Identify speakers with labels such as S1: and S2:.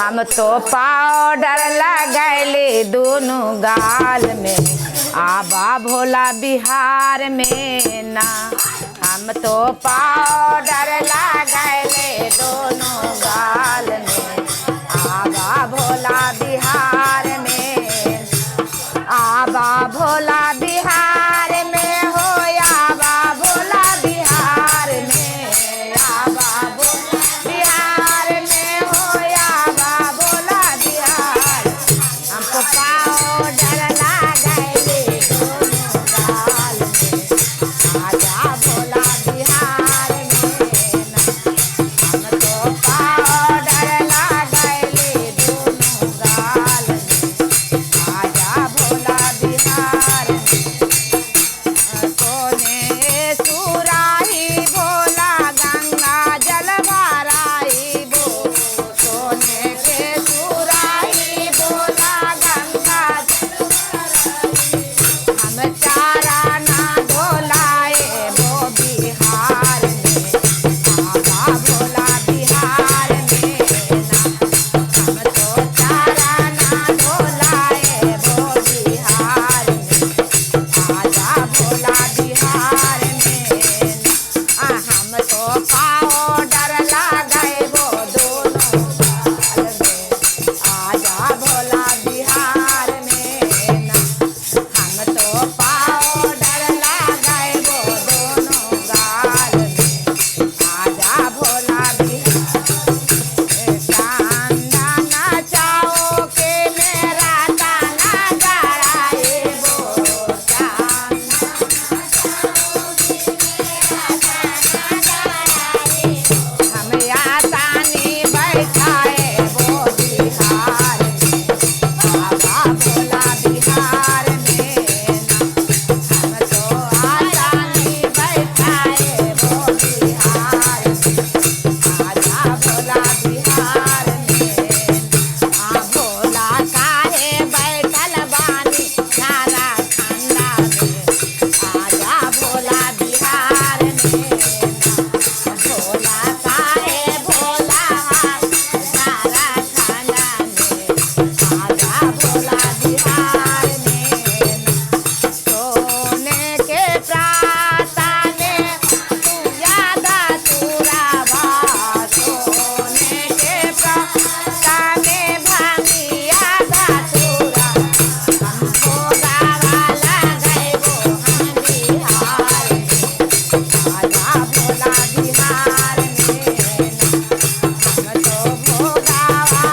S1: हम तो पाउडर लगैली दोनों गाल में, आबा भोला बिहार में ना। हम तो पाउडर लगैली दोनों गाल में, आबा भोला बिहार में, आबा भोला बिहार में हो, आबा भोला बिहार में, आबा भोला बिहार में हो, आबा भोला बिहार। हमको पाउडर लगैली दोनों गाल में, आजा भोला बिहार में ना। हम तो पाउडर लगैली दोनों गाल में, आजा भोला बिहार में। सोने सुराही भोला गंगा जल भराई बो, सोने के सुराही भोला गंगा जल भराई। हम चारा ना धोलाए वो बिहार में, आबा भोला बिहार में ना। हम तो चारा ना धोलाए वो बिहार में, आजा भोला बिहार में ना। हम तो पाउडर लगैबो दोनों गाल में, आजा भोला बिहार में ना। हम तो पाउडर लगैबो दोनों गाल में, आजा भोला बिहार में। चांदा नचाओ के मेरा ताना गड़ाएबो, चांदा हम आसानी बैठाए वो बिहार में, आबा भोला बिहार में ना। हम तो आसानी बैठाए वो बिहार में, आजा भोला बिहार में ना। भोला काहे बैठल बानी सारा खंडा में, आजा भोला बिहार में ना। भोला काहे भोला सारा खंडा में, आजा भोला बिहार में ना। सोने के प्राता में तू ज्यादा तुराबा, सोने के प्राता में भांगिया धतूरा। हम भोगावा लगैबो हम बिहार में, आजा भोला बिहार में ना। हम तो भोगावा